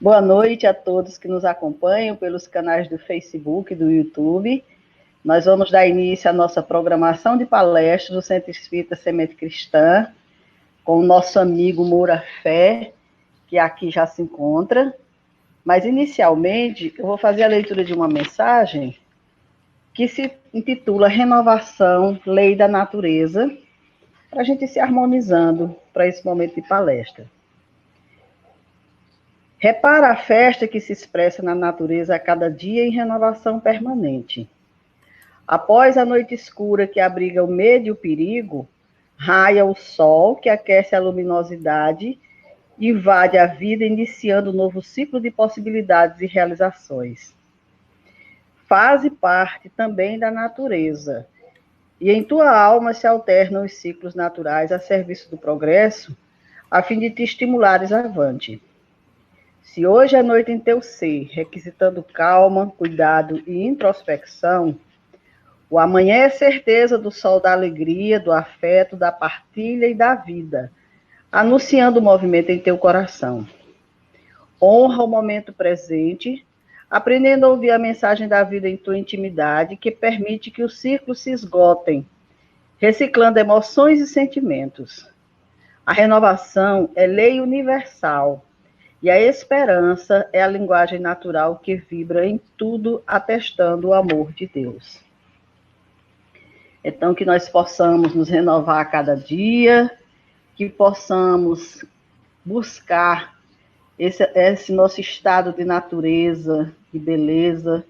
Boa noite a todos que nos acompanham pelos canais do Facebook e do YouTube. Nós vamos dar início à nossa programação de palestras do Centro Espírita Semente Cristã, com o nosso amigo Moura Fé, que aqui já se encontra. Mas, inicialmente, eu vou fazer a leitura de uma mensagem que se intitula Renovação, Lei da Natureza, para a gente ir se harmonizando para esse momento de palestra. Repara a festa que se expressa na natureza a cada dia em renovação permanente. Após a noite escura que abriga o medo e o perigo, raia o sol que aquece a luminosidade e invade a vida, iniciando um novo ciclo de possibilidades e realizações. Faze parte também da natureza, e em tua alma se alternam os ciclos naturais a serviço do progresso, a fim de te estimulares avante. Se hoje é noite em teu ser, requisitando calma, cuidado e introspecção, o amanhã é certeza do sol da alegria, do afeto, da partilha e da vida, anunciando o movimento em teu coração. Honra o momento presente, aprendendo a ouvir a mensagem da vida em tua intimidade, que permite que os ciclos se esgotem, reciclando emoções e sentimentos. A renovação é lei universal, e a esperança é a linguagem natural que vibra em tudo, atestando o amor de Deus. Então, que nós possamos nos renovar a cada dia, que possamos buscar esse nosso estado de natureza, de beleza,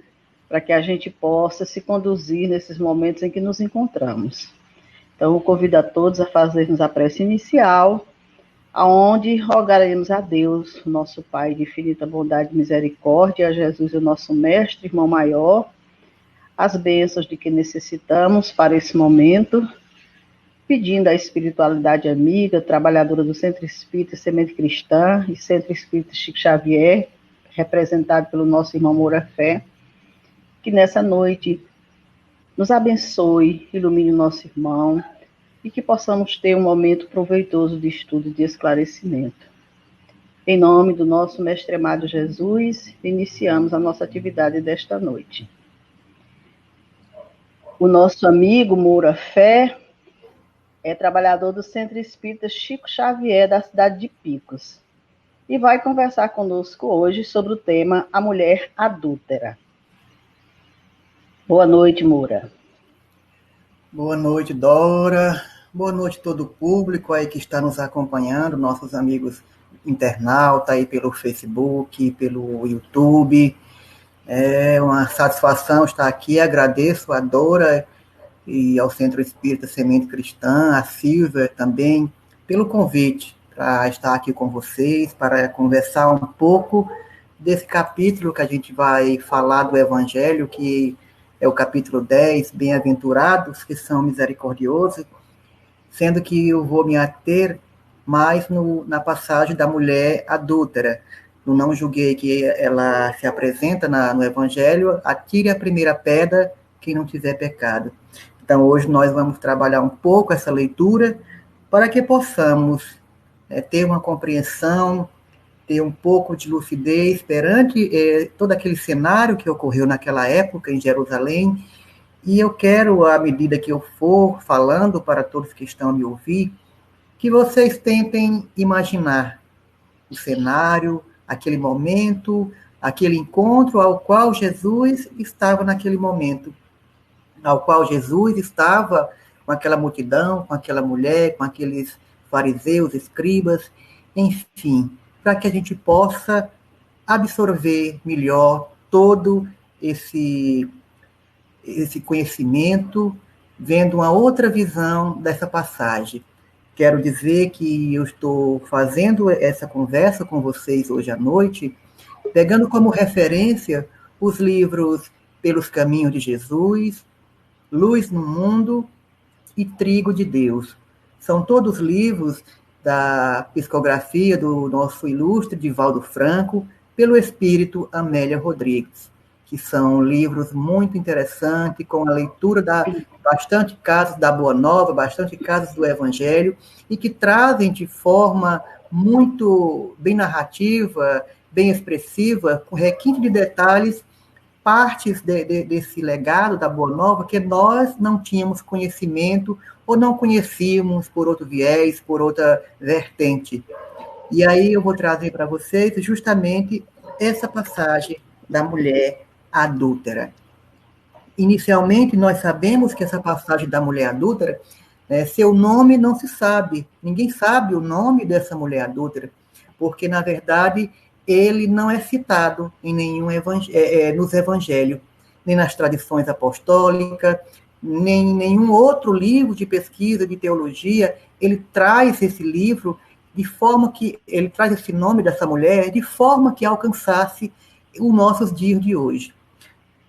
para que a gente possa se conduzir nesses momentos em que nos encontramos. Então, eu convido a todos a fazermos a prece inicial, aonde rogaremos a Deus, nosso Pai de infinita bondade e misericórdia, a Jesus, o nosso mestre, irmão maior, as bênçãos de que necessitamos para esse momento, pedindo à espiritualidade amiga, trabalhadora do Centro Espírita Semente Cristã e Centro Espírita Chico Xavier, representado pelo nosso irmão Moura Fé, que nessa noite nos abençoe, ilumine o nosso irmão, e que possamos ter um momento proveitoso de estudo e de esclarecimento. Em nome do nosso mestre amado Jesus, iniciamos a nossa atividade desta noite. O nosso amigo Moura Fé é trabalhador do Centro Espírita Chico Xavier, da cidade de Picos, e vai conversar conosco hoje sobre o tema A Mulher Adúltera. Boa noite, Moura. Boa noite, Dora. Boa noite a todo o público aí que está nos acompanhando, nossos amigos internautas aí pelo Facebook, pelo YouTube. É uma satisfação estar aqui. Agradeço a Dora e ao Centro Espírita Semente Cristã, a Silvia também, pelo convite para estar aqui com vocês, para conversar um pouco desse capítulo que a gente vai falar do Evangelho, que é o capítulo 10, Bem-aventurados que são misericordiosos, sendo que eu vou me ater mais na passagem da mulher adúltera. Eu não julguei que ela se apresenta no Evangelho, atire a primeira pedra quem não tiver pecado. Então, hoje nós vamos trabalhar um pouco essa leitura para que possamos ter uma compreensão, ter um pouco de lucidez perante todo aquele cenário que ocorreu naquela época em Jerusalém. E eu quero, à medida que eu for falando para todos que estão a me ouvir, que vocês tentem imaginar o cenário, aquele momento, aquele encontro ao qual Jesus estava naquele momento, ao qual Jesus estava com aquela multidão, com aquela mulher, com aqueles fariseus, escribas, enfim, para que a gente possa absorver melhor todo esse conhecimento, vendo uma outra visão dessa passagem. Quero dizer que eu estou fazendo essa conversa com vocês hoje à noite, pegando como referência os livros Pelos Caminhos de Jesus, Luz no Mundo e Trigo de Deus. São todos livros da psicografia do nosso ilustre Divaldo Franco, pelo espírito Amélia Rodrigues, que são livros muito interessantes, com a leitura bastante casos da Boa Nova, bastante casos do Evangelho, e que trazem de forma muito bem narrativa bem expressiva, com requinte de detalhes, partes desse legado da Boa Nova que nós não tínhamos conhecimento ou não conhecíamos por outro viés, por outra vertente. E aí eu vou trazer para vocês justamente essa passagem da mulher adúltera. Inicialmente, nós sabemos que essa passagem da mulher adúltera, seu nome não se sabe, ninguém sabe o nome dessa mulher adúltera, porque, na verdade, ele não é citado em nos evangelhos, nem nas tradições apostólicas, nem em nenhum outro livro de pesquisa, de teologia, ele traz esse livro de forma que, ele traz esse nome dessa mulher, de forma que alcançasse os nossos dias de hoje.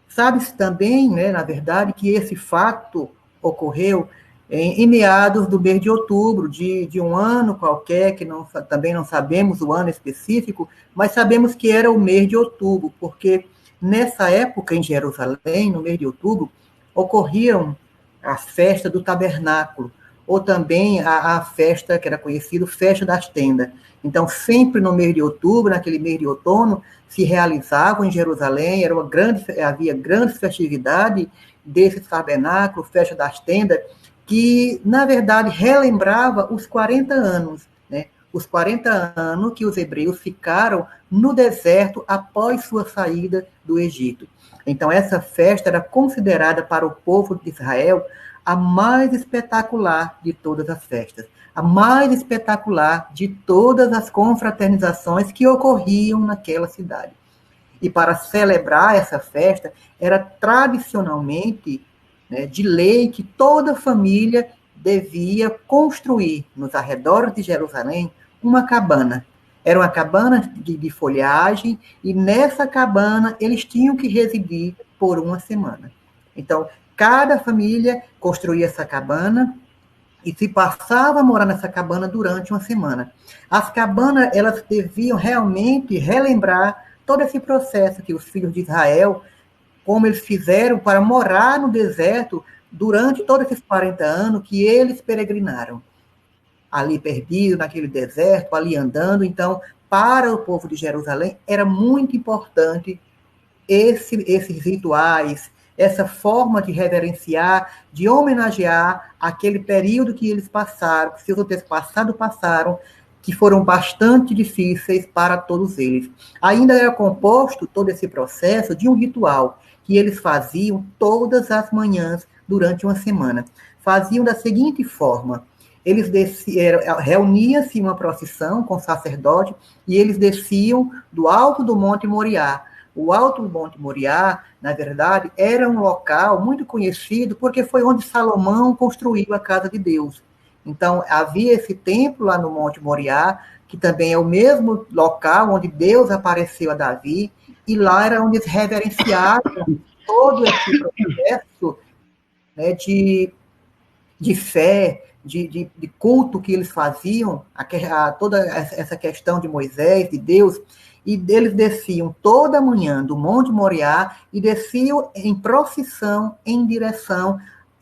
Sabe-se também, na verdade, que esse fato ocorreu em meados do mês de outubro, de um ano qualquer, que também não sabemos o ano específico, mas sabemos que era o mês de outubro, porque nessa época em Jerusalém, no mês de outubro, ocorriam a festa do tabernáculo, ou também a festa que era conhecida, Festa das Tendas. Então, sempre no mês de outubro, naquele mês de outono, se realizavam em Jerusalém, havia grandes festividades desse tabernáculo, Festa das Tendas, que, na verdade, relembrava os 40 anos, os 40 anos que os hebreus ficaram no deserto após sua saída do Egito. Então, essa festa era considerada para o povo de Israel a mais espetacular de todas as festas, a mais espetacular de todas as confraternizações que ocorriam naquela cidade. E para celebrar essa festa, era tradicionalmente, de lei, que toda família devia construir nos arredores de Jerusalém uma cabana. Era uma cabana de folhagem, e nessa cabana eles tinham que residir por uma semana. Então, cada família construía essa cabana e se passava a morar nessa cabana durante uma semana. As cabanas, elas deviam realmente relembrar todo esse processo que os filhos de Israel, como eles fizeram para morar no deserto durante todos esses 40 anos que eles peregrinaram. Ali perdido, naquele deserto, ali andando. Então, para o povo de Jerusalém, era muito importante esses rituais, essa forma de reverenciar, de homenagear aquele período que eles passaram, que seus antepassados passaram, que foram bastante difíceis para todos eles. Ainda era composto todo esse processo de um ritual que eles faziam todas as manhãs durante uma semana. Faziam da seguinte forma: eles reunia-se em uma procissão com o sacerdote e eles desciam do alto do Monte Moriá. O Alto do Monte Moriá, na verdade, era um local muito conhecido porque foi onde Salomão construiu a casa de Deus. Então, havia esse templo lá no Monte Moriá, que também é o mesmo local onde Deus apareceu a Davi, e lá era onde eles reverenciavam todo esse processo, de fé, de culto que eles faziam, toda essa questão de Moisés, de Deus. E eles desciam toda manhã do Monte Moriá e desciam em procissão em direção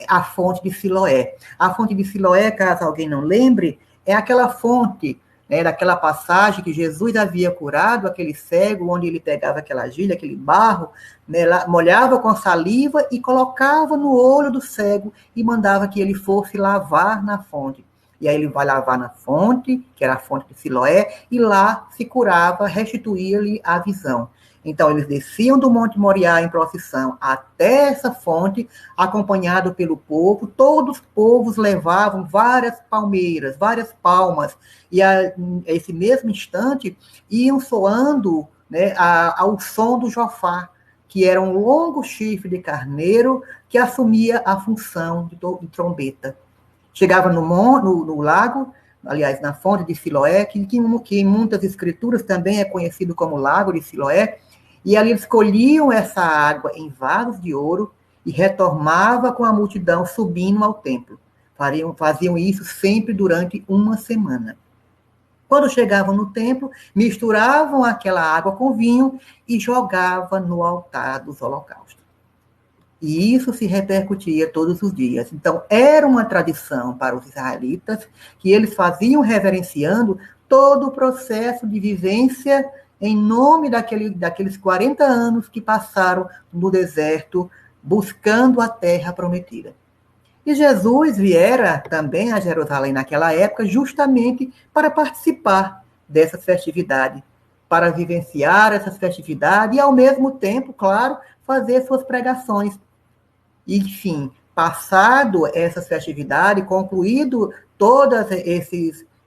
à fonte de Siloé. A fonte de Siloé, caso alguém não lembre, é aquela fonte, daquela passagem que Jesus havia curado aquele cego, onde ele pegava aquela argila, aquele barro, molhava com saliva e colocava no olho do cego e mandava que ele fosse lavar na fonte. E aí ele vai lavar na fonte, que era a fonte de Siloé, e lá se curava, restituía-lhe a visão. Então, eles desciam do Monte Moriá em procissão até essa fonte, acompanhado pelo povo. Todos os povos levavam várias palmeiras, várias palmas, e a esse mesmo instante iam soando, ao som do jofar, que era um longo chifre de carneiro que assumia a função de trombeta. Chegava no lago, aliás, na fonte de Siloé, que em muitas escrituras também é conhecido como Lago de Siloé, e ali eles colhiam essa água em vasos de ouro e retornava com a multidão subindo ao templo. Faziam isso sempre durante uma semana. Quando chegavam no templo, misturavam aquela água com vinho e jogavam no altar dos holocaustos. E isso se repercutia todos os dias. Então, era uma tradição para os israelitas que eles faziam reverenciando todo o processo de vivência em nome daqueles 40 anos que passaram no deserto, buscando a terra prometida. E Jesus viera também a Jerusalém naquela época justamente para participar dessas festividades, para vivenciar essas festividades e, ao mesmo tempo, claro, fazer suas pregações. Enfim, passado essas festividades, concluído todas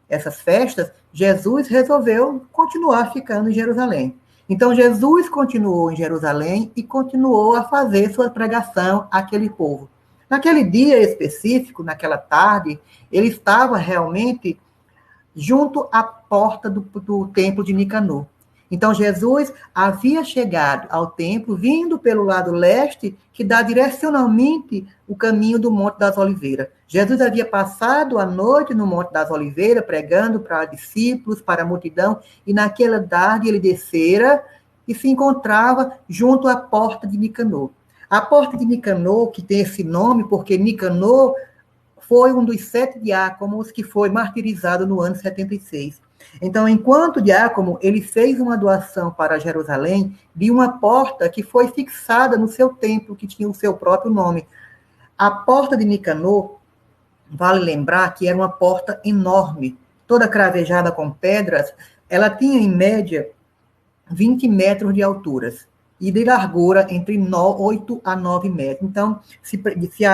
essas festas, Jesus resolveu continuar ficando em Jerusalém. Então, Jesus continuou em Jerusalém e continuou a fazer sua pregação àquele povo. Naquele dia específico, naquela tarde, ele estava realmente junto à porta do templo de Nicanor. Então, Jesus havia chegado ao templo, vindo pelo lado leste, que dá direcionalmente o caminho do Monte das Oliveiras. Jesus havia passado a noite no Monte das Oliveiras, pregando para discípulos, para a multidão, e naquela tarde ele descera e se encontrava junto à porta de Nicanor. A porta de Nicanor, que tem esse nome, porque Nicanor foi um dos 7 diáconos que foi martirizado no ano 76. Então, enquanto diácono, ele fez uma doação para Jerusalém de uma porta que foi fixada no seu templo, que tinha o seu próprio nome. A porta de Nicanor, vale lembrar que era uma porta enorme, toda cravejada com pedras. Ela tinha, em média, 20 metros de alturas e de largura entre 8 a 9 metros. Então,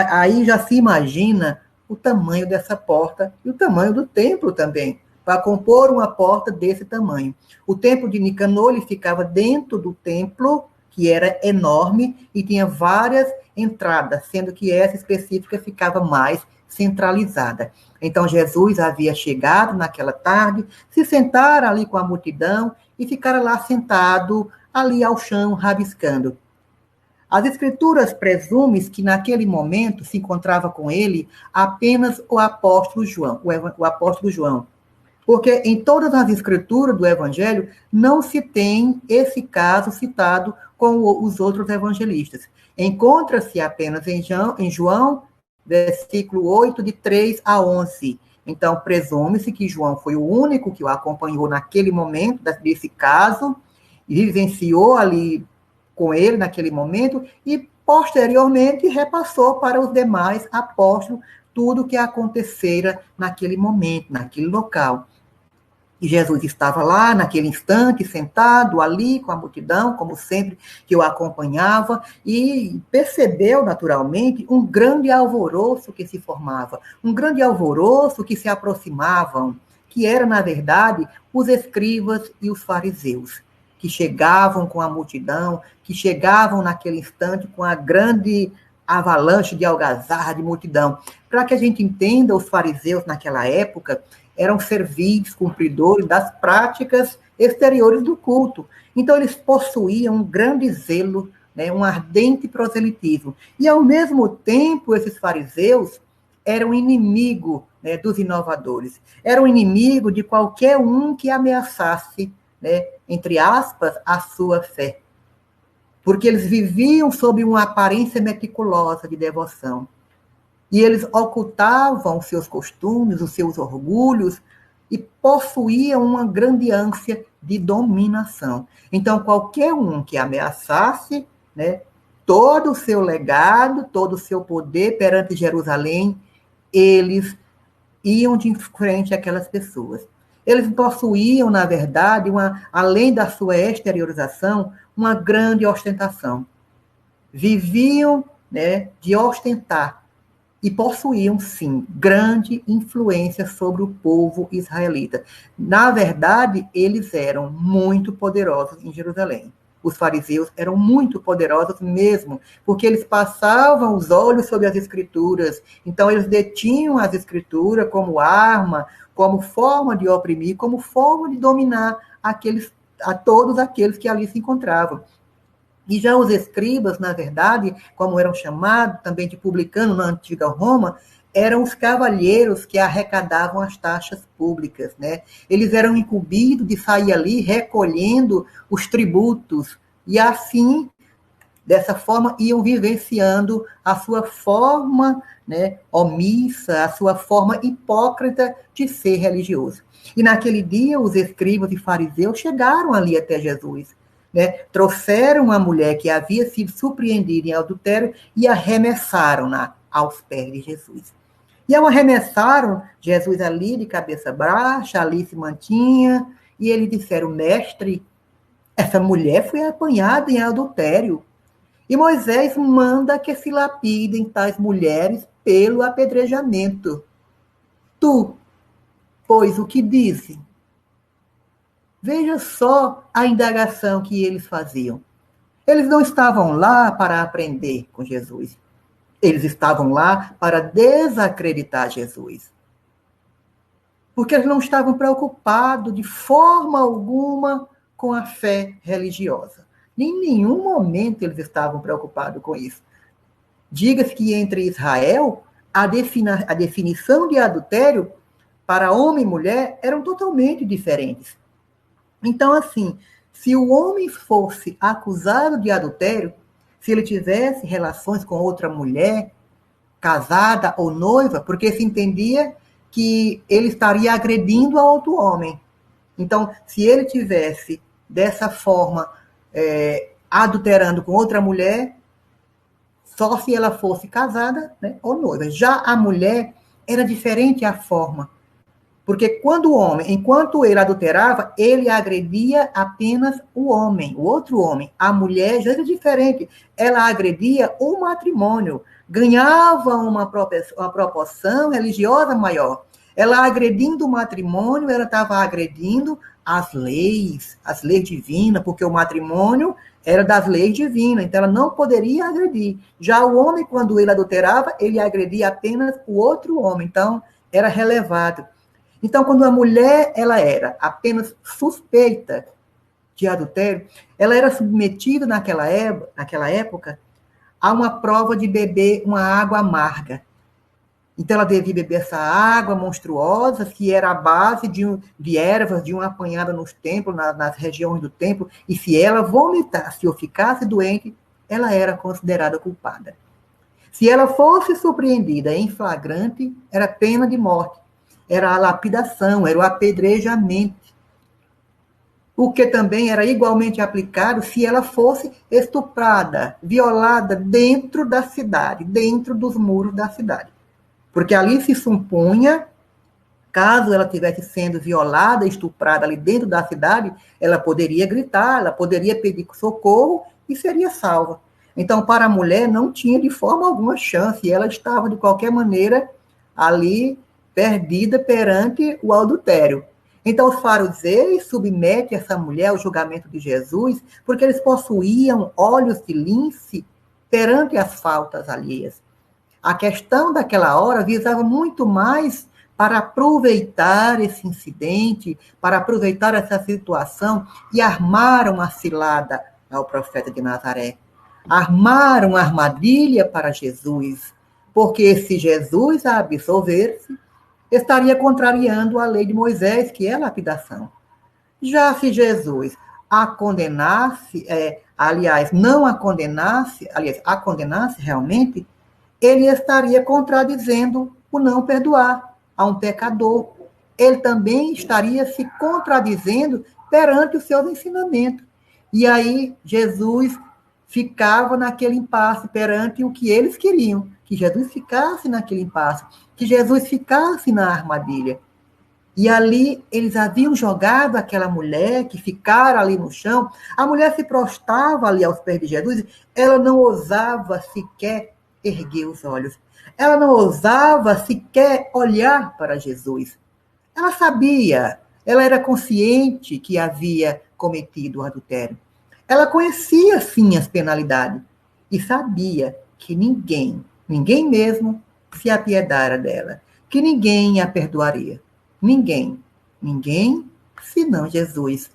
aí já se imagina o tamanho dessa porta e o tamanho do templo também, para compor uma porta desse tamanho. O templo de Nicanor, ele ficava dentro do templo, que era enorme, e tinha várias entradas, sendo que essa específica ficava mais centralizada. Então, Jesus havia chegado naquela tarde, se sentara ali com a multidão e ficara lá sentado, ali ao chão, rabiscando. As escrituras presumem que naquele momento se encontrava com ele apenas o apóstolo João. Porque em todas as escrituras do Evangelho não se tem esse caso citado com os outros evangelistas. Encontra-se apenas em João, versículo 8, de 3 a 11. Então, presume-se que João foi o único que o acompanhou naquele momento, desse caso, e vivenciou ali com ele naquele momento, e posteriormente repassou para os demais apóstolos tudo o que acontecera naquele momento, naquele local. E Jesus estava lá, naquele instante, sentado ali com a multidão, como sempre que o acompanhava, e percebeu, naturalmente, um grande alvoroço que se formava, um grande alvoroço que se aproximavam, que era, na verdade, os escribas e os fariseus, que chegavam com a multidão, que chegavam naquele instante com a grande avalanche de algazarra, de multidão. Para que a gente entenda, os fariseus, naquela época, eram servis, cumpridores das práticas exteriores do culto. Então, eles possuíam um grande zelo, né, um ardente proselitismo. E, ao mesmo tempo, esses fariseus eram inimigo, né, dos inovadores. Eram inimigo de qualquer um que ameaçasse, né, entre aspas, a sua fé. Porque eles viviam sob uma aparência meticulosa de devoção. E eles ocultavam os seus costumes, os seus orgulhos, e possuíam uma grande ânsia de dominação. Então, qualquer um que ameaçasse, né, todo o seu legado, todo o seu poder perante Jerusalém, eles iam de frente àquelas pessoas. Eles possuíam, na verdade, além da sua exteriorização, uma grande ostentação. Viviam, né, de ostentar. E possuíam, sim, grande influência sobre o povo israelita. Na verdade, eles eram muito poderosos em Jerusalém. Os fariseus eram muito poderosos mesmo, porque eles passavam os olhos sobre as escrituras. Então, eles detinham as escrituras como arma, como forma de oprimir, como forma de dominar a todos aqueles que ali se encontravam. E já os escribas, na verdade, como eram chamados, também de publicanos na antiga Roma, eram os cavalheiros que arrecadavam as taxas públicas, né? Eles eram incumbidos de sair ali recolhendo os tributos, e assim Dessa forma, iam vivenciando a sua forma, né, omissa, a sua forma hipócrita de ser religioso. E naquele dia, os escribas e fariseus chegaram ali até Jesus, né, trouxeram uma mulher que havia sido surpreendida em adultério e arremessaram-na aos pés de Jesus. E ao arremessaram Jesus ali de cabeça baixa, ali se mantinha, e eles disseram: mestre, essa mulher foi apanhada em adultério. E Moisés manda que se lapidem tais mulheres pelo apedrejamento. Tu, pois, o que dizem? Veja só a indagação que eles faziam. Eles não estavam lá para aprender com Jesus. Eles estavam lá para desacreditar Jesus. Porque eles não estavam preocupados de forma alguma com a fé religiosa. Em nenhum momento eles estavam preocupados com isso. Diga-se que entre Israel, a definição de adultério para homem e mulher eram totalmente diferentes. Então, assim, se o homem fosse acusado de adultério, se ele tivesse relações com outra mulher, casada ou noiva, porque se entendia que ele estaria agredindo a outro homem. Então, se ele tivesse dessa forma adulterando com outra mulher, só se ela fosse casada, né, ou noiva. Já a mulher era diferente a forma. Porque quando o homem, enquanto ele adulterava, ele agredia apenas o homem, o outro homem. A mulher já era diferente. Ela agredia o matrimônio, ganhava uma proporção religiosa maior. Ela agredindo o matrimônio, ela estava agredindo as leis divinas, porque o matrimônio era das leis divinas, então ela não poderia agredir. Já o homem, quando ele adulterava, ele agredia apenas o outro homem, então era relevado. Então, quando a mulher ela era apenas suspeita de adultério, ela era submetida naquela época a uma prova de beber uma água amarga. Então, ela devia beber essa água monstruosa, que era a base de ervas, de uma apanhada nos templos, nas regiões do templo, e se ela vomitasse ou ficasse doente, ela era considerada culpada. Se ela fosse surpreendida em flagrante, era pena de morte. Era a lapidação, era o apedrejamento. O que também era igualmente aplicado se ela fosse estuprada, violada dentro da cidade, dentro dos muros da cidade. Porque ali se supunha, caso ela estivesse sendo violada, estuprada ali dentro da cidade, ela poderia gritar, ela poderia pedir socorro e seria salva. Então, para a mulher, não tinha de forma alguma chance, ela estava, de qualquer maneira, ali perdida perante o adultério. Então, os fariseus submetem essa mulher ao julgamento de Jesus, porque eles possuíam olhos de lince perante as faltas alheias. A questão daquela hora visava muito mais para aproveitar esse incidente, para aproveitar essa situação e armaram uma cilada ao profeta de Nazaré. Armaram uma armadilha para Jesus, porque se Jesus a absolver-se, estaria contrariando a lei de Moisés, que é a lapidação. Já se Jesus a condenasse, não a condenasse, a condenasse realmente, ele estaria contradizendo o não perdoar a um pecador. Ele também estaria se contradizendo perante os seus ensinamentos. E aí Jesus ficava naquele impasse perante o que eles queriam, que Jesus ficasse naquele impasse, que Jesus ficasse na armadilha. E ali eles haviam jogado aquela mulher que ficara ali no chão. A mulher se prostrava ali aos pés de Jesus, ela não ousava sequer erguer os olhos. Ela não ousava sequer olhar para Jesus. Ela sabia, ela era consciente que havia cometido o adultério. Ela conhecia, sim, as penalidades e sabia que ninguém mesmo se apiedara dela, que ninguém a perdoaria. Ninguém, senão Jesus.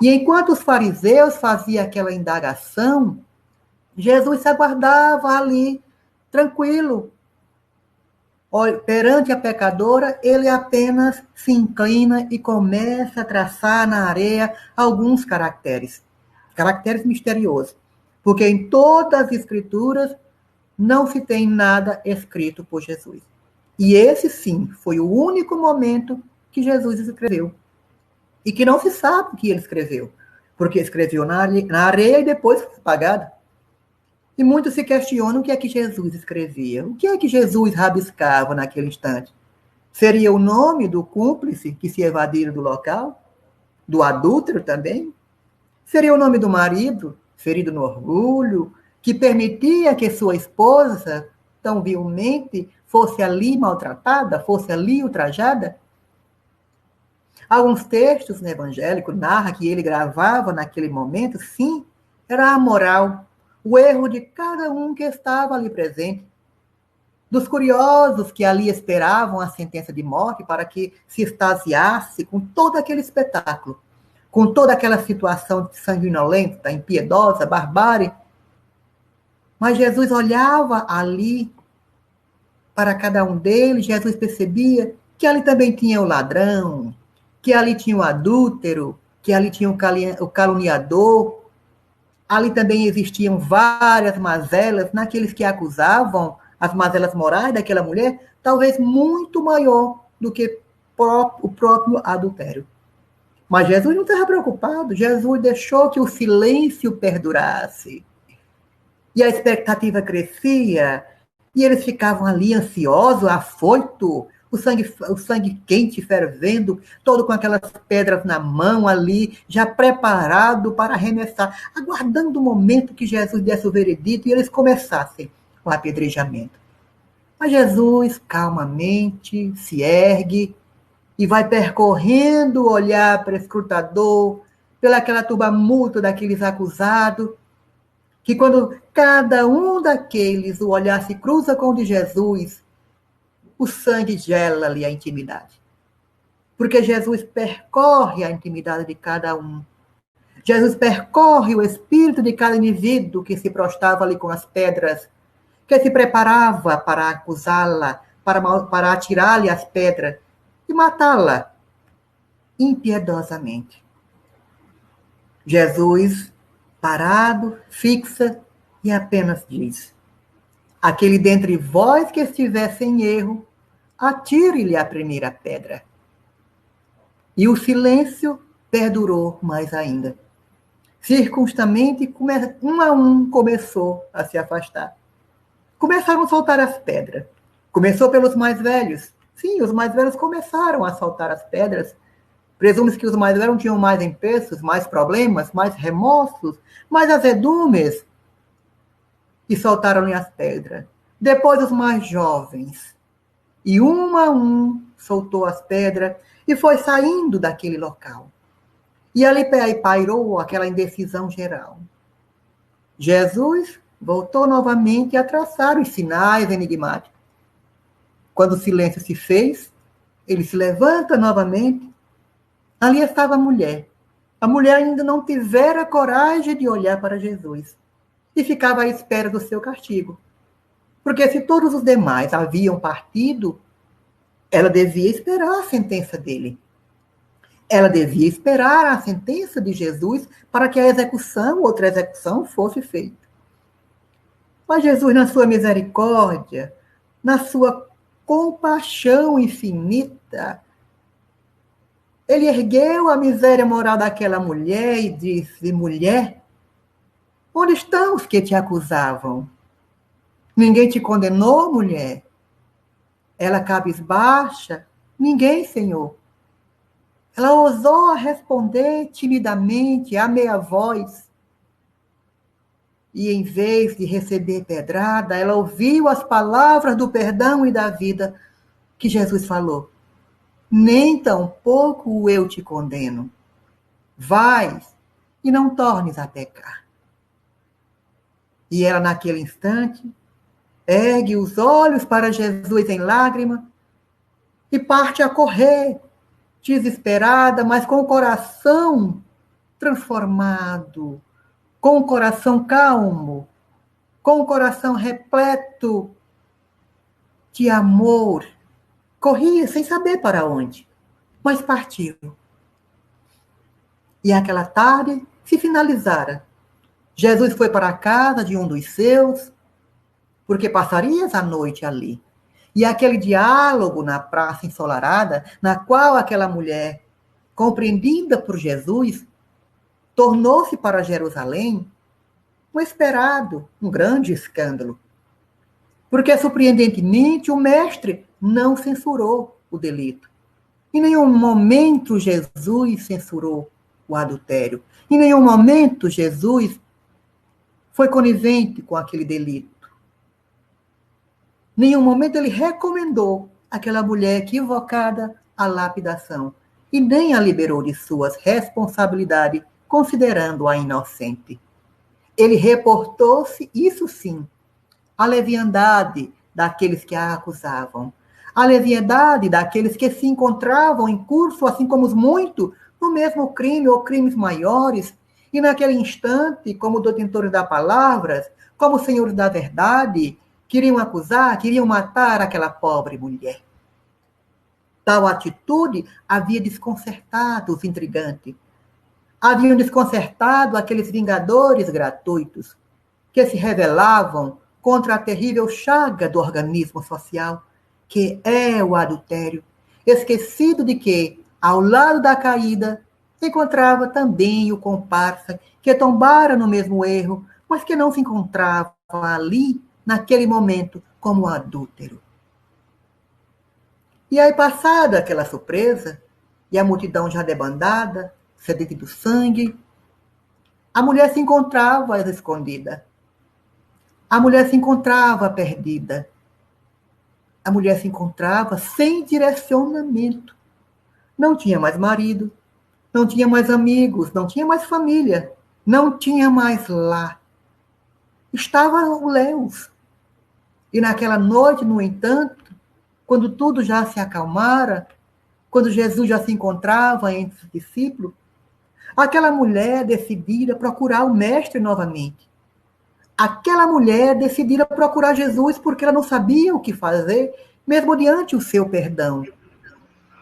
E enquanto os fariseus faziam aquela indagação, Jesus se aguardava ali, tranquilo. Perante a pecadora, ele apenas se inclina e começa a traçar na areia alguns caracteres misteriosos. Porque em todas as Escrituras não se tem nada escrito por Jesus. E esse, sim, foi o único momento que Jesus escreveu. E que não se sabe o que ele escreveu. Porque escreveu na areia e depois foi apagado. E muitos se questionam o que é que Jesus escrevia. O que é que Jesus rabiscava naquele instante? Seria o nome do cúmplice que se evadiram do local? Do adúltero também? Seria o nome do marido, ferido no orgulho, que permitia que sua esposa, tão vilmente, fosse ali maltratada, fosse ali ultrajada? Alguns textos no evangélico narram que ele gravava naquele momento, sim, era a moral, o erro de cada um que estava ali presente. Dos curiosos que ali esperavam a sentença de morte para que se extasiasse com todo aquele espetáculo, com toda aquela situação sanguinolenta, impiedosa, barbárie. Mas Jesus olhava ali para cada um deles, Jesus percebia que ali também tinha o ladrão, que ali tinha o adúltero, que ali tinha o caluniador, ali também existiam várias mazelas naqueles que acusavam, as mazelas morais daquela mulher, talvez muito maior do que o próprio adultério. Mas Jesus não estava preocupado, Jesus deixou que o silêncio perdurasse. E a expectativa crescia, e eles ficavam ali ansiosos, afoitos, o sangue quente fervendo, todo com aquelas pedras na mão ali, já preparado para arremessar, aguardando o momento que Jesus desse o veredito e eles começassem o apedrejamento. Mas Jesus, calmamente, se ergue e vai percorrendo o olhar prescrutador, pelaquela tumulto daqueles acusados, que quando cada um daqueles o olhar se cruza com o de Jesus, o sangue gela ali a intimidade. Porque Jesus percorre a intimidade de cada um. Jesus percorre o espírito de cada indivíduo que se prostrava ali com as pedras, que se preparava para acusá-la, para atirar-lhe as pedras e matá-la impiedosamente. Jesus, parado, fixa e apenas diz: aquele dentre vós que estiver sem erro, atire-lhe a primeira pedra. E o silêncio perdurou mais ainda. Circunstamente, um a um começou a se afastar. Começaram a soltar as pedras. Começou pelos mais velhos. Sim, os mais velhos começaram a soltar as pedras. Presume-se que os mais velhos tinham mais empeços, mais problemas, mais remorsos, mais azedumes. E soltaram-lhe as pedras. Depois os mais jovens. E um a um soltou as pedras e foi saindo daquele local. E ali pairou aquela indecisão geral. Jesus voltou novamente a traçar os sinais enigmáticos. Quando o silêncio se fez, ele se levanta novamente. Ali estava a mulher. A mulher ainda não tivera coragem de olhar para Jesus e ficava à espera do seu castigo. Porque se todos os demais haviam partido, ela devia esperar a sentença dele. Ela devia esperar a sentença de Jesus para que a execução, outra execução, fosse feita. Mas Jesus, na sua misericórdia, na sua compaixão infinita, ele ergueu a miséria moral daquela mulher e disse: mulher, onde estão os que te acusavam? Ninguém te condenou, mulher? Ela cabisbaixa: ninguém, Senhor. Ela ousou responder timidamente, a meia voz. E em vez de receber pedrada, ela ouviu as palavras do perdão e da vida que Jesus falou. Nem tampouco eu te condeno. Vais e não tornes a pecar. E ela, naquele instante, ergue os olhos para Jesus em lágrima e parte a correr, desesperada, mas com o coração transformado, com o coração calmo, com o coração repleto de amor. Corria sem saber para onde, mas partiu. E aquela tarde se finalizara. Jesus foi para a casa de um dos seus, porque passarias a noite ali. E aquele diálogo na praça ensolarada, na qual aquela mulher, compreendida por Jesus, tornou-se para Jerusalém um esperado, um grande escândalo. Porque, surpreendentemente, o mestre não censurou o delito. Em nenhum momento Jesus censurou o adultério. Em nenhum momento Jesus foi conivente com aquele delito. Em nenhum momento ele recomendou aquela mulher equivocada à lapidação e nem a liberou de suas responsabilidades, considerando-a inocente. Ele reportou-se, isso sim, à leviandade daqueles que a acusavam, à leviandade daqueles que se encontravam em curso, assim como os muitos, no mesmo crime ou crimes maiores, e naquele instante, como detentores da palavra, como senhores da verdade, queriam acusar, queriam matar aquela pobre mulher. Tal atitude havia desconcertado os intrigantes, haviam desconcertado aqueles vingadores gratuitos que se rebelavam contra a terrível chaga do organismo social, que é o adultério, esquecido de que, ao lado da caída, se encontrava também o comparsa que tombara no mesmo erro, mas que não se encontrava ali, naquele momento, como adúltero. E aí, passada aquela surpresa, e a multidão já debandada, sedenta do sangue, a mulher se encontrava escondida. A mulher se encontrava perdida. A mulher se encontrava sem direcionamento. Não tinha mais marido, não tinha mais amigos, não tinha mais família, não tinha mais lar. Estava o Leus. E naquela noite, no entanto, quando tudo já se acalmara, quando Jesus já se encontrava entre os discípulos, aquela mulher decidira procurar o mestre novamente. Aquela mulher decidira procurar Jesus porque ela não sabia o que fazer, mesmo diante o seu perdão.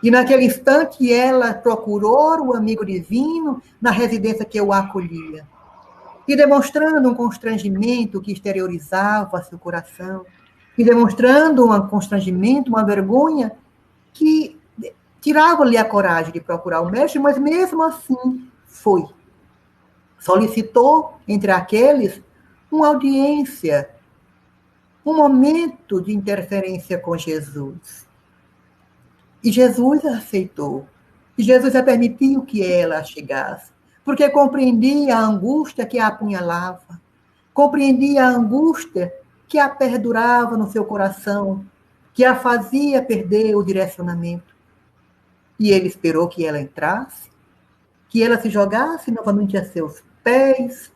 E naquele instante ela procurou o amigo divino na residência que o acolhia. E demonstrando um constrangimento que exteriorizava seu coração, e demonstrando um constrangimento, uma vergonha que tirava-lhe a coragem de procurar o mestre, mas mesmo assim foi. Solicitou entre aqueles uma audiência, um momento de interferência com Jesus. E Jesus aceitou. E Jesus permitiu que ela chegasse, porque compreendia a angústia que a apunhalava, compreendia a angústia que a perdurava no seu coração, que a fazia perder o direcionamento. E ele esperou que ela entrasse, que ela se jogasse novamente a seus pés,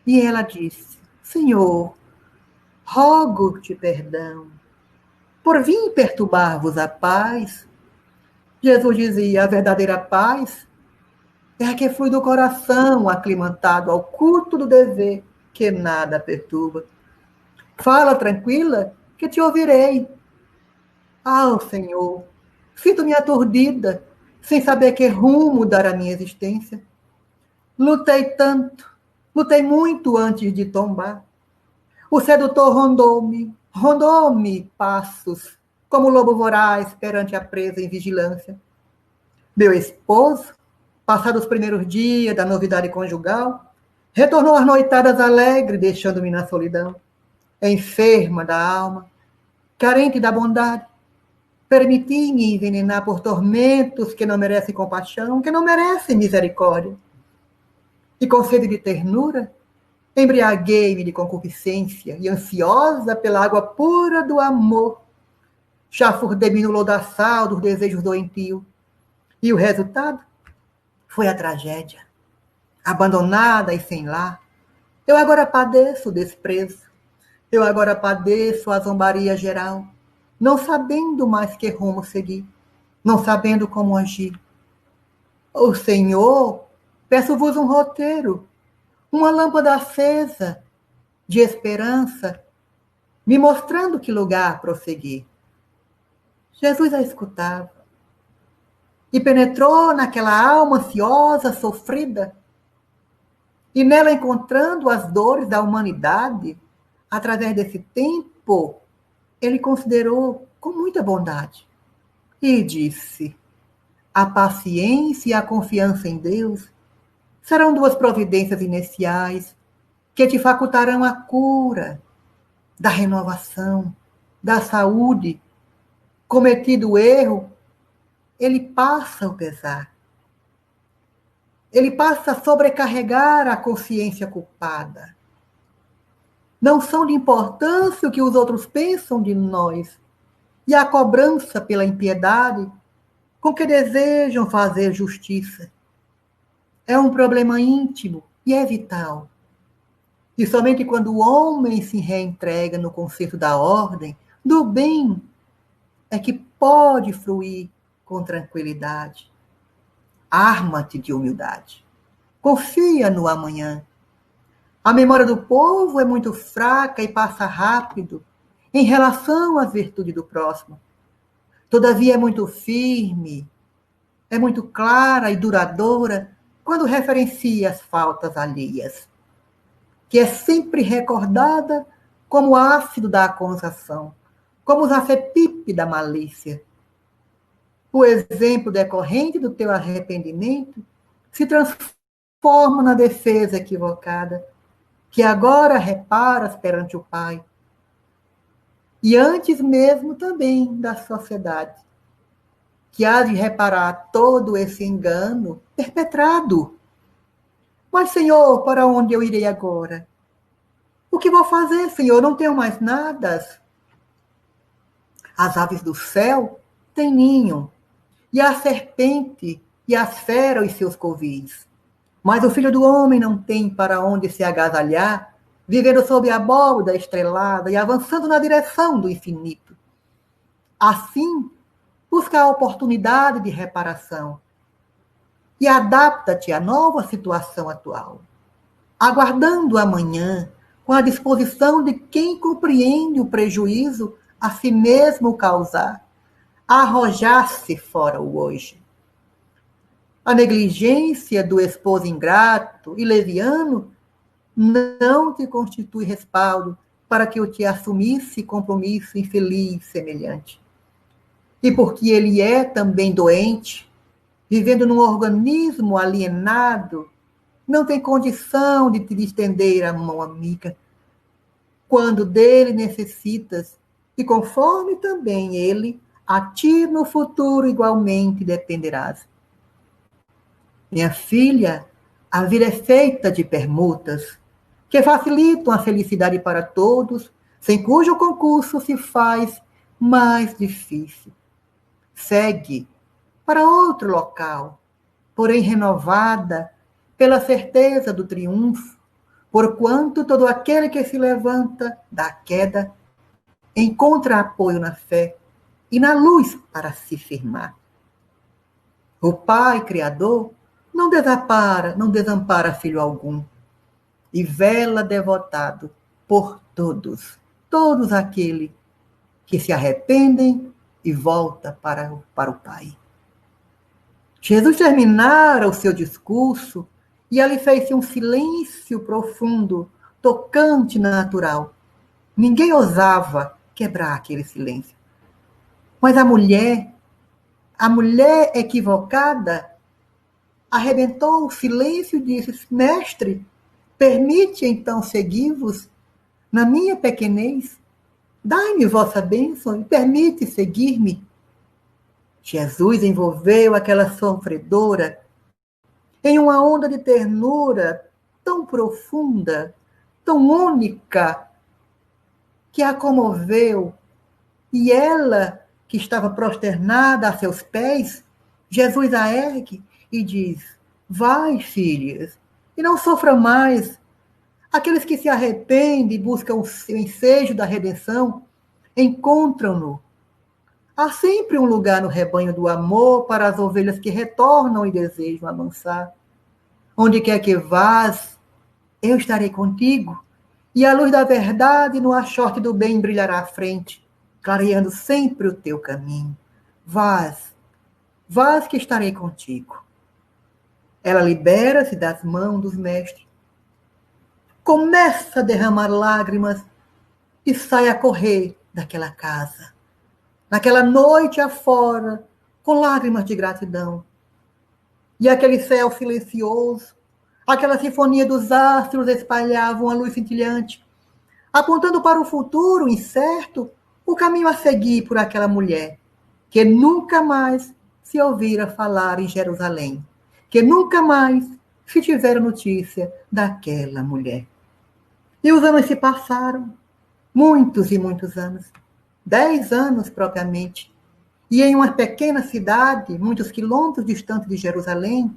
e ela disse: Senhor, rogo-te perdão, por vir perturbar-vos a paz. Jesus dizia: a verdadeira paz é a que flui do coração, aclimatado ao culto do dever, que nada perturba. Fala tranquila, que te ouvirei. Senhor, sinto-me aturdida, sem saber que rumo dar à minha existência. Lutei tanto, lutei muito antes de tombar. O sedutor rondou-me passos, como lobo voraz perante a presa em vigilância. Meu esposo, passados os primeiros dias da novidade conjugal, retornou às noitadas alegre, deixando-me na solidão, enferma da alma, carente da bondade. Permiti-me envenenar por tormentos que não merecem compaixão, que não merecem misericórdia. E com sede de ternura, embriaguei-me de concupiscência e, ansiosa pela água pura do amor, chafurdei-me no lodaçal dos desejos doentios. E o resultado foi a tragédia. Abandonada e sem lar, eu agora padeço o desprezo. Eu agora padeço a zombaria geral, não sabendo mais que rumo seguir, não sabendo como agir. Ó Senhor, peço-vos um roteiro, uma lâmpada acesa de esperança, me mostrando que lugar prosseguir. Jesus a escutava e penetrou naquela alma ansiosa, sofrida, e nela encontrando as dores da humanidade, através desse tempo, ele considerou com muita bondade e disse: a paciência e a confiança em Deus serão duas providências iniciais que te facultarão a cura, da renovação, da saúde. Cometido o erro, ele passa o pesar. Ele passa a sobrecarregar a consciência culpada. Não são de importância o que os outros pensam de nós e a cobrança pela impiedade com que desejam fazer justiça. É um problema íntimo e é vital. E somente quando o homem se reentrega no conceito da ordem, do bem, é que pode fruir com tranquilidade. Arma-te de humildade. Confia no amanhã. A memória do povo é muito fraca e passa rápido em relação à virtude do próximo. Todavia é muito firme, é muito clara e duradoura quando referencia as faltas alheias, que é sempre recordada como o ácido da acusação, como os acepip da malícia. O exemplo decorrente do teu arrependimento se transforma na defesa equivocada, que agora reparas perante o Pai, e antes mesmo também da sociedade, que há de reparar todo esse engano perpetrado. Mas, Senhor, para onde eu irei agora? O que vou fazer, Senhor? Não tenho mais nada. As aves do céu têm ninho, e a serpente e as feras os seus covis. Mas o filho do homem não tem para onde se agasalhar, vivendo sob a borda estrelada e avançando na direção do infinito. Assim, busca a oportunidade de reparação e adapta-te à nova situação atual, aguardando amanhã com a disposição de quem compreende o prejuízo a si mesmo causar, a arrojar-se fora o hoje. A negligência do esposo ingrato e leviano não te constitui respaldo para que eu te assumisse compromisso infeliz semelhante. E porque ele é também doente, vivendo num organismo alienado, não tem condição de te estender a mão amiga, quando dele necessitas, e conforme também ele, a ti no futuro igualmente dependerás. Minha filha, a vida é feita de permutas, que facilitam a felicidade para todos, sem cujo concurso se faz mais difícil. Segue para outro local, porém renovada pela certeza do triunfo, porquanto todo aquele que se levanta da queda encontra apoio na fé e na luz para se firmar. O Pai Criador não desampara filho algum, e vela devotado por todos aqueles que se arrependem e voltam para o Pai. Jesus terminara o seu discurso e ali fez-se um silêncio profundo, tocante, natural. Ninguém ousava quebrar aquele silêncio. Mas a mulher equivocada, arrebentou o silêncio e disse: Mestre, permite então seguir-vos na minha pequenez? Dai-me vossa bênção e permite seguir-me. Jesus envolveu aquela sofredora em uma onda de ternura tão profunda, tão única, que a comoveu. E ela, que estava prosternada a seus pés, Jesus a ergue e diz: vai, filhas, e não sofram mais. Aqueles que se arrependem e buscam o ensejo da redenção, encontram-no. Há sempre um lugar no rebanho do amor para as ovelhas que retornam e desejam amansar. Onde quer que vás, eu estarei contigo, e a luz da verdade no achorte do bem brilhará à frente, clareando sempre o teu caminho. Vás que estarei contigo. Ela libera-se das mãos dos mestres começa a derramar lágrimas e sai a correr daquela casa. Naquela noite afora, com lágrimas de gratidão. E aquele céu silencioso, aquela sinfonia dos astros espalhava uma luz cintilhante, apontando para o futuro incerto o caminho a seguir por aquela mulher, que nunca mais se ouvira falar em Jerusalém, que nunca mais se tivera notícia daquela mulher. E os anos se passaram, muitos e muitos anos, 10 anos propriamente, e em uma pequena cidade, muitos quilômetros distante de Jerusalém,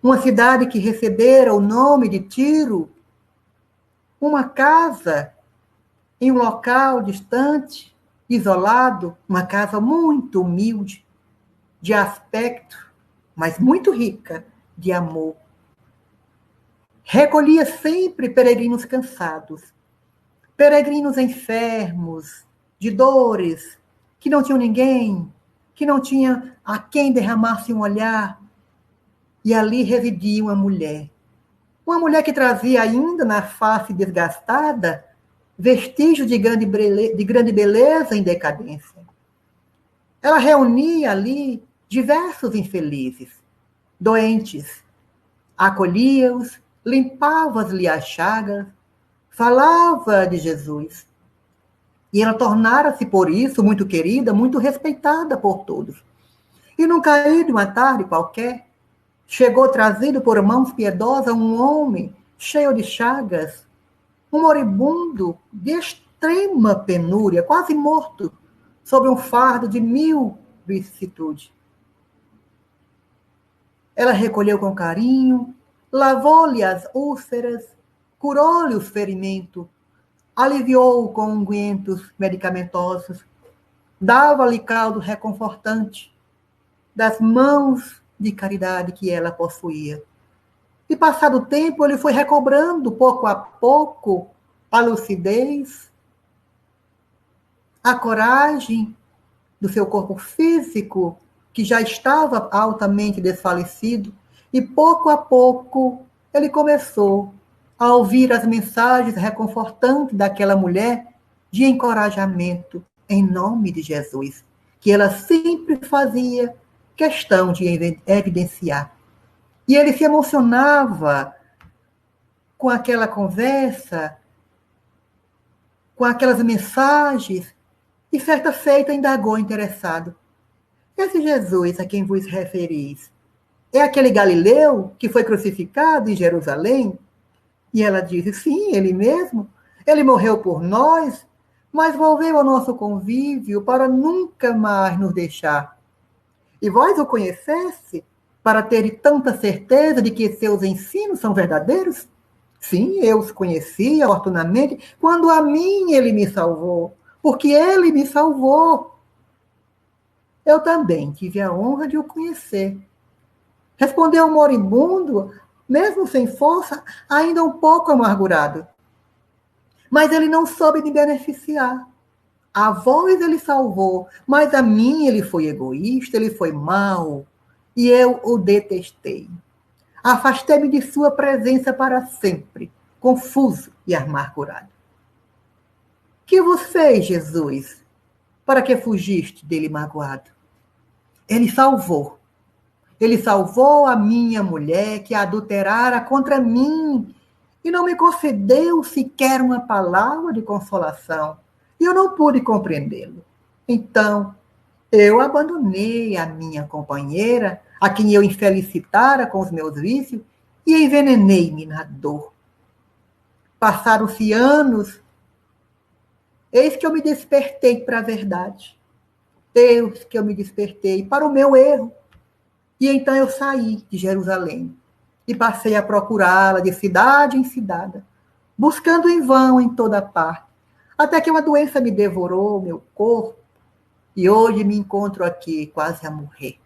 uma cidade que recebera o nome de Tiro, uma casa em um local distante, isolado, uma casa muito humilde, de aspecto, mas muito rica de amor. Recolhia sempre peregrinos cansados, peregrinos enfermos, de dores, que não tinham ninguém, que não tinha a quem derramasse um olhar. E ali residia uma mulher que trazia ainda na face desgastada vestígios de grande beleza em decadência. Ela reunia ali diversos infelizes, doentes, acolhia-os, limpava-lhe as chagas, falava de Jesus. E ela tornara-se, por isso, muito querida, muito respeitada por todos. E num cair de uma tarde qualquer, chegou trazido por mãos piedosas um homem cheio de chagas, um moribundo de extrema penúria, quase morto, sob um fardo de 1000 vicissitudes. Ela recolheu com carinho, lavou-lhe as úlceras, curou-lhe os ferimentos, aliviou-o com ungüentos medicamentosos, dava-lhe caldo reconfortante das mãos de caridade que ela possuía. E passado o tempo, ele foi recobrando, pouco a pouco, a lucidez, a coragem do seu corpo físico, que já estava altamente desfalecido, e pouco a pouco ele começou a ouvir as mensagens reconfortantes daquela mulher de encorajamento em nome de Jesus, que ela sempre fazia questão de evidenciar. E ele se emocionava com aquela conversa, com aquelas mensagens, e certa feita indagou interessado: esse Jesus a quem vos referis é aquele Galileu que foi crucificado em Jerusalém? E ela disse: sim, ele mesmo. Ele morreu por nós, mas volveu ao nosso convívio para nunca mais nos deixar. E vós o conhecesse para ter tanta certeza de que seus ensinos são verdadeiros? Sim, eu os conhecia oportunamente quando a mim ele me salvou, porque ele me salvou. Eu também tive a honra de o conhecer. Respondeu o moribundo, mesmo sem força, ainda um pouco amargurado. Mas ele não soube me beneficiar. A vós ele salvou, mas a mim ele foi egoísta, ele foi mau, e eu o detestei. Afastei-me de sua presença para sempre, confuso e amargurado. Que vos fez, Jesus, para que fugiste dele magoado? Ele salvou. Ele salvou a minha mulher que adulterara contra mim e não me concedeu sequer uma palavra de consolação. E eu não pude compreendê-lo. Então, eu abandonei a minha companheira, a quem eu infelicitara com os meus vícios, e envenenei-me na dor. Passaram-se anos, eis que eu me despertei para a verdade. Eis que eu me despertei para o meu erro. E então eu saí de Jerusalém e passei a procurá-la de cidade em cidade, buscando em vão em toda parte, até que uma doença me devorou meu corpo e hoje me encontro aqui quase a morrer.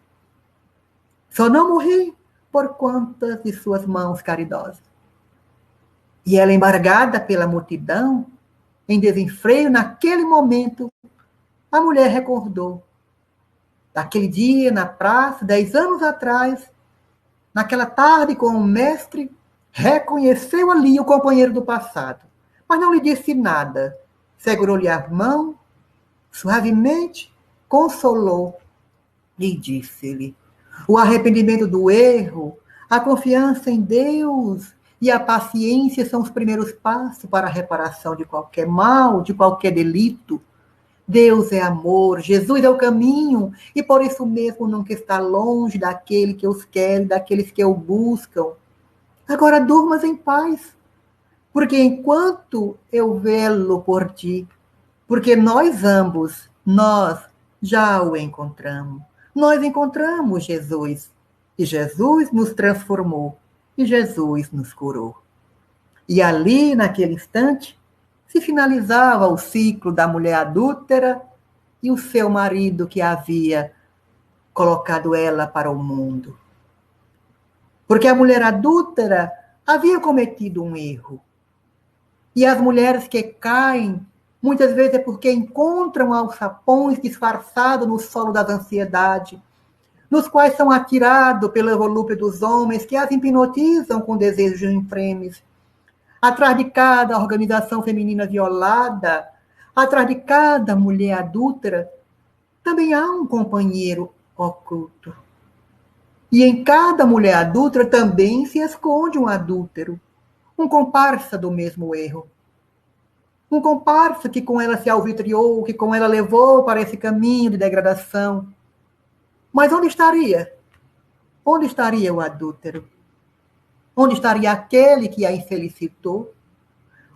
Só não morri por conta de suas mãos caridosas. E ela, embargada pela multidão, em desenfreio, naquele momento, a mulher recordou daquele dia na praça, 10 anos atrás, naquela tarde com o mestre, Reconheceu ali o companheiro do passado, mas não lhe disse nada. Segurou-lhe a mão, suavemente, consolou e disse-lhe: o arrependimento do erro, a confiança em Deus e a paciência são os primeiros passos para a reparação de qualquer mal, de qualquer delito. Deus é amor, Jesus é o caminho, e por isso mesmo nunca está longe daquele que os quer, daqueles que o buscam. Agora durmas em paz, porque enquanto eu velo por ti, porque nós ambos, nós já o encontramos. Nós encontramos Jesus, e Jesus nos transformou, e Jesus nos curou. E ali, naquele instante, se finalizava o ciclo da mulher adúltera e o seu marido que havia colocado ela para o mundo. Porque a mulher adúltera havia cometido um erro. E as mulheres que caem, muitas vezes é porque encontram alçapões disfarçados no solo da ansiedade, nos quais são atirados pela volúpia dos homens que as hipnotizam com desejos infremes. Atrás de cada organização feminina violada, atrás de cada mulher adúltera, também há um companheiro oculto. E em cada mulher adúltera também se esconde um adúltero, um comparsa do mesmo erro. Um comparsa que com ela se alvitriou, que com ela levou para esse caminho de degradação. Mas onde estaria? Onde estaria o adúltero? Onde estaria aquele que a infelicitou?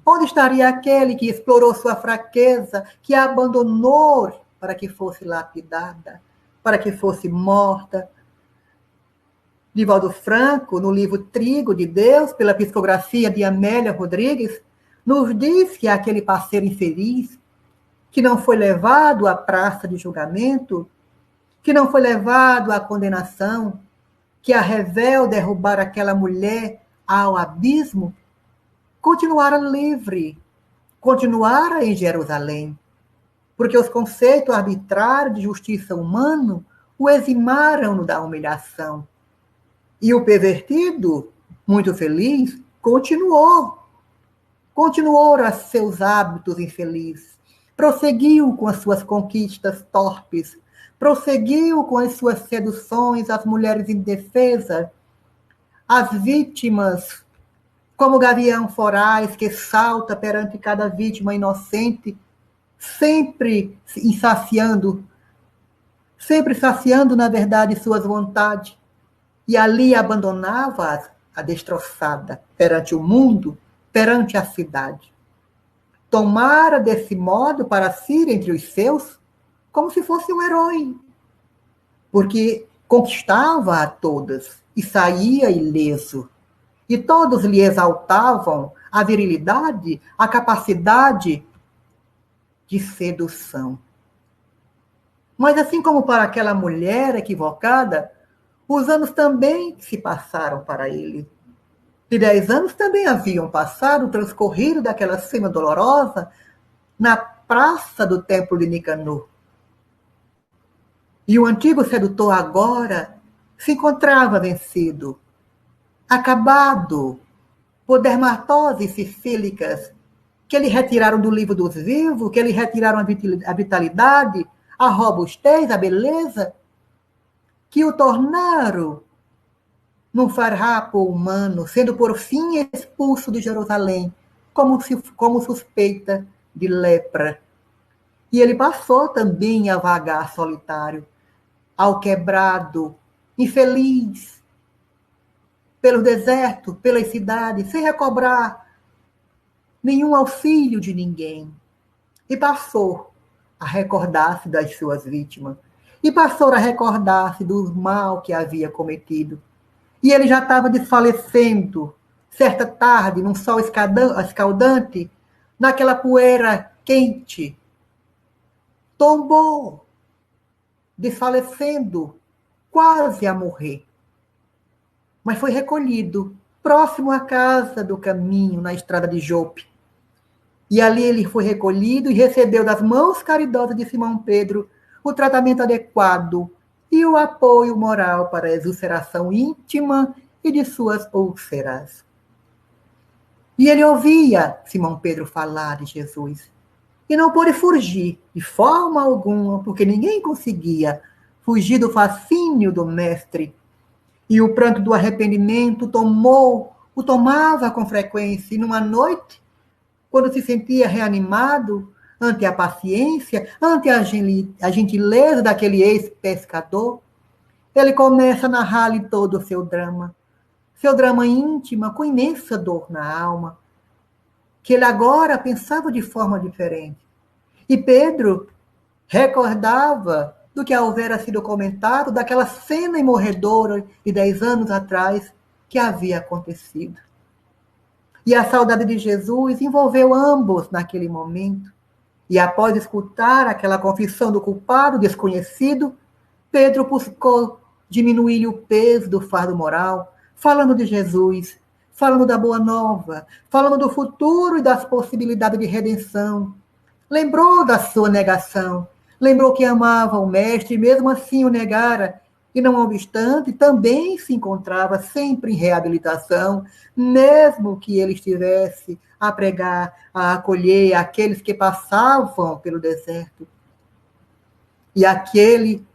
Onde estaria aquele que explorou sua fraqueza, que a abandonou para que fosse lapidada, para que fosse morta? Divaldo Franco, no livro Trigo de Deus, pela psicografia de Amélia Rodrigues, nos diz que aquele parceiro infeliz, que não foi levado à praça de julgamento, que não foi levado à condenação, que a revel derrubar aquela mulher ao abismo, continuara livre, continuara em Jerusalém, porque os conceitos arbitrários de justiça humana o eximaram da humilhação. E o pervertido, muito feliz, continuou a seus hábitos infelizes, prosseguiu com as suas conquistas torpes, prosseguiu com as suas seduções às mulheres indefesas, às vítimas, como o gavião foraz que salta perante cada vítima inocente, sempre saciando, na verdade, suas vontades, e ali abandonava a destroçada perante o mundo, perante a cidade. Tomara desse modo para si entre os seus, como se fosse um herói, porque conquistava a todas e saía ileso. E todos lhe exaltavam a virilidade, a capacidade de sedução. Mas assim como para aquela mulher equivocada, os anos também se passaram para ele. E 10 anos também haviam passado, transcorrido daquela cena dolorosa na praça do templo de Nicanor. E o antigo sedutor agora se encontrava vencido, acabado por dermatoses sifílicas que lhe retiraram do livro dos vivos, que lhe retiraram a vitalidade, a robustez, a beleza, que o tornaram num farrapo humano, sendo por fim expulso de Jerusalém, como suspeita de lepra. E ele passou também a vagar solitário, ao quebrado, infeliz, pelo deserto, pelas cidades, sem recobrar nenhum auxílio de ninguém. E passou a recordar-se das suas vítimas, e passou a recordar-se do mal que havia cometido. E ele já estava desfalecendo, certa tarde, num sol escaldante, naquela poeira quente. Tombou, desfalecendo, quase a morrer. Mas foi recolhido, próximo à casa do caminho, na estrada de Jope. E ali ele foi recolhido e recebeu das mãos caridosas de Simão Pedro o tratamento adequado e o apoio moral para a exulceração íntima e de suas úlceras. E ele ouvia Simão Pedro falar de Jesus. E não pôde fugir de forma alguma, porque ninguém conseguia fugir do fascínio do mestre. E o pranto do arrependimento o tomava com frequência. E numa noite, quando se sentia reanimado ante a paciência, ante a gentileza daquele ex-pescador, ele começa a narrar-lhe todo o seu drama íntimo, com imensa dor na alma, que ele agora pensava de forma diferente. E Pedro recordava do que houvera sido comentado, daquela cena imorredora de 10 anos atrás que havia acontecido. E a saudade de Jesus envolveu ambos naquele momento. E após escutar aquela confissão do culpado desconhecido, Pedro buscou diminuir o peso do fardo moral, falando de Jesus, falando da boa nova, falando do futuro e das possibilidades de redenção. Lembrou da sua negação, lembrou que amava o mestre e mesmo assim o negara, e não obstante também se encontrava sempre em reabilitação, mesmo que ele estivesse a pregar, a acolher aqueles que passavam pelo deserto. E aquele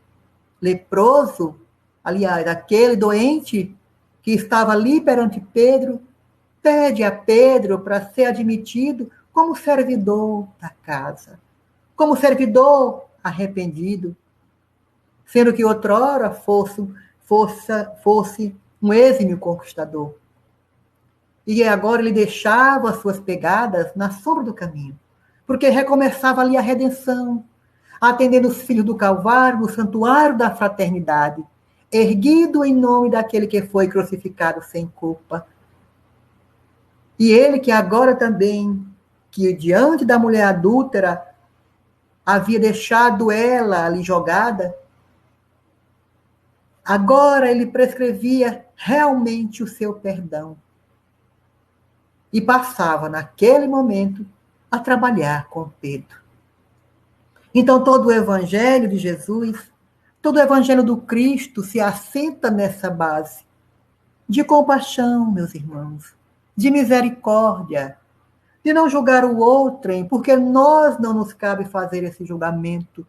leproso, aliás, aquele doente que estava ali perante Pedro, pede a Pedro para ser admitido como servidor da casa, como servidor arrependido, sendo que outrora fosse um êximo conquistador. E agora ele deixava suas pegadas na sombra do caminho, porque recomeçava ali a redenção, atendendo os filhos do Calvário no santuário da fraternidade, erguido em nome daquele que foi crucificado sem culpa. E ele que agora também, que diante da mulher adúltera, havia deixado ela ali jogada, agora ele prescrevia realmente o seu perdão. E passava, naquele momento, a trabalhar com Pedro. Então, todo o evangelho de Jesus, todo o evangelho do Cristo se assenta nessa base de compaixão, meus irmãos, de misericórdia, de não julgar o outrem, porque nós não nos cabe fazer esse julgamento,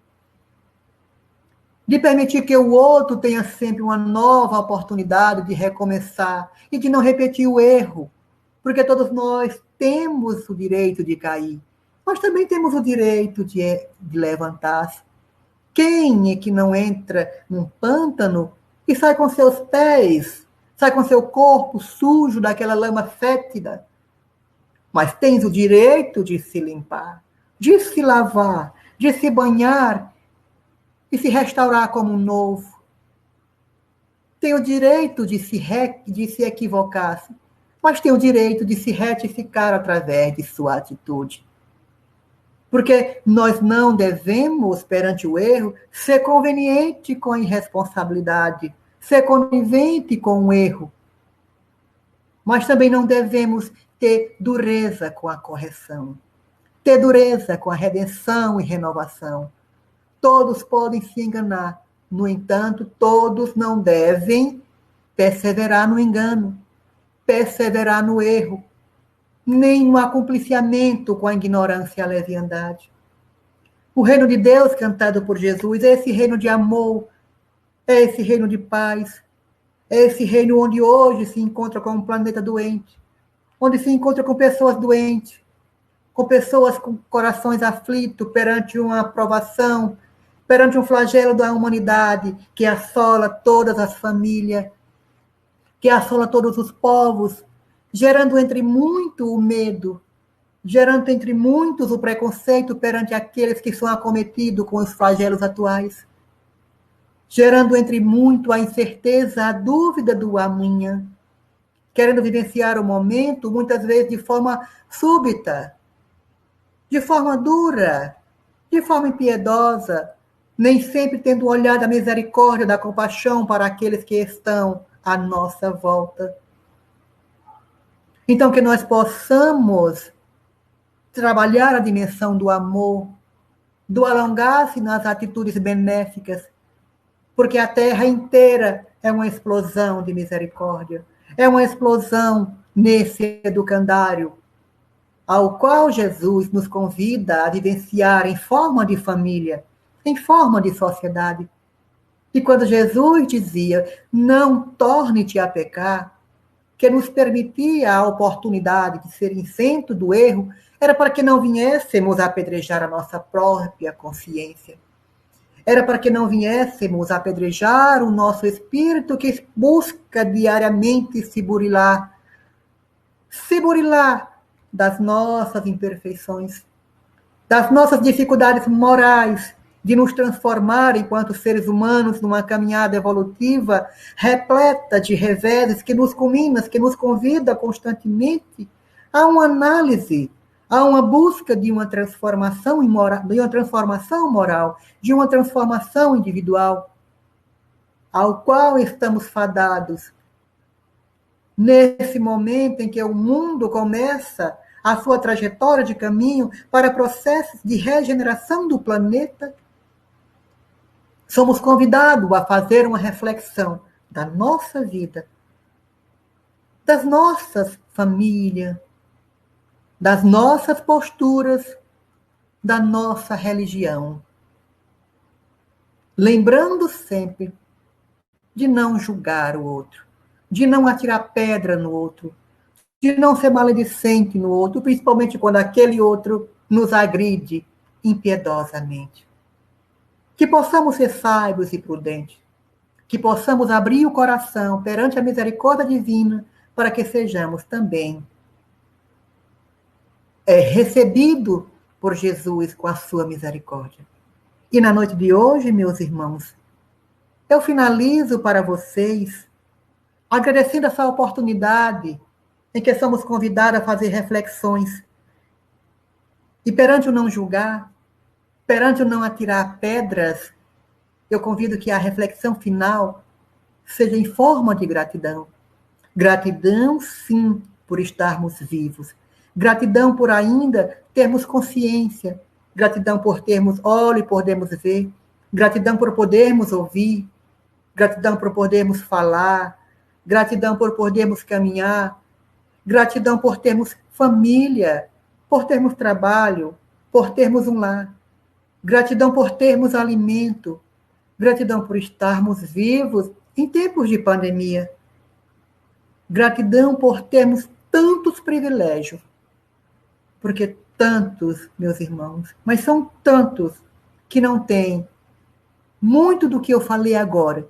de permitir que o outro tenha sempre uma nova oportunidade de recomeçar e de não repetir o erro, porque todos nós temos o direito de cair, mas também temos o direito de levantar-se. Quem é que não entra num pântano e sai com seus pés, sai com seu corpo sujo daquela lama fétida? Mas tens o direito de se limpar, de se lavar, de se banhar e se restaurar como um novo. Tem o direito de se equivocar, mas tem o direito de se retificar através de sua atitude. Porque nós não devemos, perante o erro, ser conveniente com a irresponsabilidade, ser conivente com o erro. Mas também não devemos ter dureza com a correção, ter dureza com a redenção e renovação. Todos podem se enganar, no entanto, todos não devem perseverar no engano, perseverar no erro, nem no acompliciamento com a ignorância e a leviandade. O reino de Deus cantado por Jesus é esse reino de amor, é esse reino de paz, é esse reino onde hoje se encontra com um planeta doente, onde se encontra com pessoas doentes, com pessoas com corações aflitos perante uma provação, perante um flagelo da humanidade que assola todas as famílias, que assola todos os povos, gerando entre muitos o medo, gerando entre muitos o preconceito perante aqueles que são acometidos com os flagelos atuais, gerando entre muitos a incerteza, a dúvida do amanhã, querendo vivenciar o momento, muitas vezes de forma súbita, de forma dura, de forma impiedosa, nem sempre tendo o olhar da misericórdia, da compaixão para aqueles que estão à nossa volta. Então, que nós possamos trabalhar a dimensão do amor, do alongar-se nas atitudes benéficas, porque a terra inteira é uma explosão de misericórdia, é uma explosão nesse educandário, ao qual Jesus nos convida a vivenciar em forma de família, em forma de sociedade. E quando Jesus dizia, não torne-te a pecar, que nos permitia a oportunidade de ser isento do erro, era para que não viéssemos a apedrejar a nossa própria consciência. Era para que não viéssemos a apedrejar o nosso espírito que busca diariamente se burilar das nossas imperfeições, das nossas dificuldades morais, de nos transformar enquanto seres humanos numa caminhada evolutiva repleta de reveses que nos culmina, que nos convida constantemente a uma análise, a uma busca de uma transformação moral, de uma transformação individual, ao qual estamos fadados nesse momento em que o mundo começa a sua trajetória de caminho para processos de regeneração do planeta. Somos convidados a fazer uma reflexão da nossa vida, das nossas famílias, das nossas posturas, da nossa religião. Lembrando sempre de não julgar o outro, de não atirar pedra no outro, de não ser maledicente no outro, principalmente quando aquele outro nos agride impiedosamente. Que possamos ser sábios e prudentes, que possamos abrir o coração perante a misericórdia divina para que sejamos também recebidos por Jesus com a sua misericórdia. E na noite de hoje, meus irmãos, eu finalizo para vocês agradecendo essa oportunidade em que somos convidados a fazer reflexões. E perante o não julgar, perante o não atirar pedras, eu convido que a reflexão final seja em forma de gratidão. Gratidão, sim, por estarmos vivos. Gratidão por ainda termos consciência. Gratidão por termos olho e podermos ver. Gratidão por podermos ouvir. Gratidão por podermos falar. Gratidão por podermos caminhar. Gratidão por termos família, por termos trabalho, por termos um lar. Gratidão por termos alimento. Gratidão por estarmos vivos em tempos de pandemia. Gratidão por termos tantos privilégios. Porque tantos, meus irmãos, mas são tantos que não têm muito do que eu falei agora.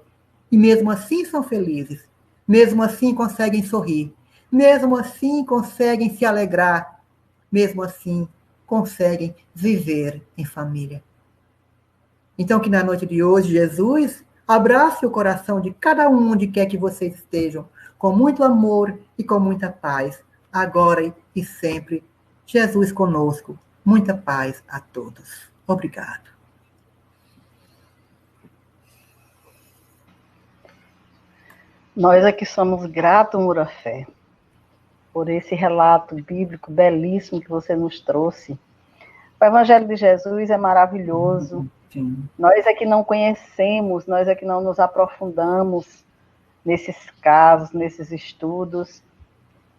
E mesmo assim são felizes. Mesmo assim conseguem sorrir. Mesmo assim conseguem se alegrar. Mesmo assim conseguem viver em família. Então, que na noite de hoje, Jesus abrace o coração de cada um onde quer que vocês estejam, com muito amor e com muita paz, agora e sempre. Jesus conosco. Muita paz a todos. Obrigado. Nós aqui somos gratos, Murafé, por esse relato bíblico belíssimo que você nos trouxe. O Evangelho de Jesus é maravilhoso. Sim. Nós é que não conhecemos, nós é que não nos aprofundamos nesses casos, nesses estudos.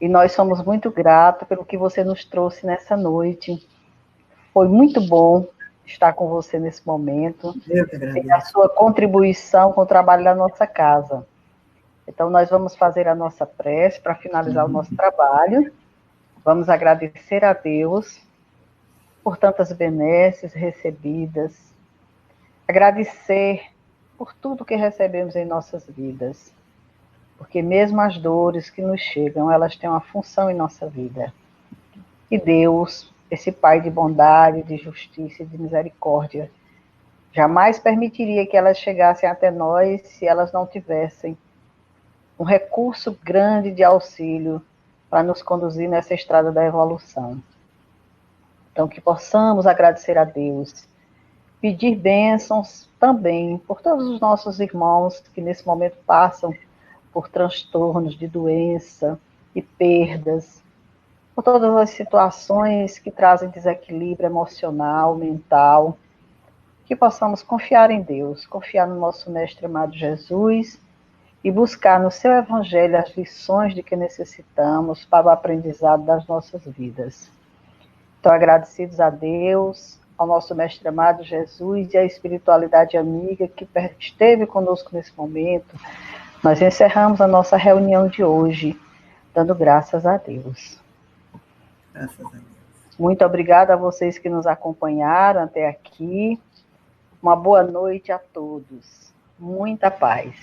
E nós somos muito gratos pelo que você nos trouxe nessa noite. Foi muito bom estar com você nesse momento. Eu que agradeço. E a sua contribuição com o trabalho da nossa casa. Então, nós vamos fazer a nossa prece para finalizar o nosso trabalho. Vamos agradecer a Deus por tantas benesses recebidas. Agradecer por tudo que recebemos em nossas vidas. Porque mesmo as dores que nos chegam, elas têm uma função em nossa vida. E Deus, esse Pai de bondade, de justiça e de misericórdia, jamais permitiria que elas chegassem até nós se elas não tivessem um recurso grande de auxílio para nos conduzir nessa estrada da evolução. Então, que possamos agradecer a Deus, pedir bênçãos também por todos os nossos irmãos que nesse momento passam por transtornos de doença e perdas, por todas as situações que trazem desequilíbrio emocional, mental, que possamos confiar em Deus, confiar no nosso Mestre amado Jesus e buscar no seu Evangelho as lições de que necessitamos para o aprendizado das nossas vidas. Então, agradecidos a Deus, ao nosso mestre amado Jesus e à espiritualidade amiga que esteve conosco nesse momento, nós encerramos a nossa reunião de hoje, dando graças a Deus. Graças a Deus. Muito obrigada a vocês que nos acompanharam até aqui. Uma boa noite a todos. Muita paz.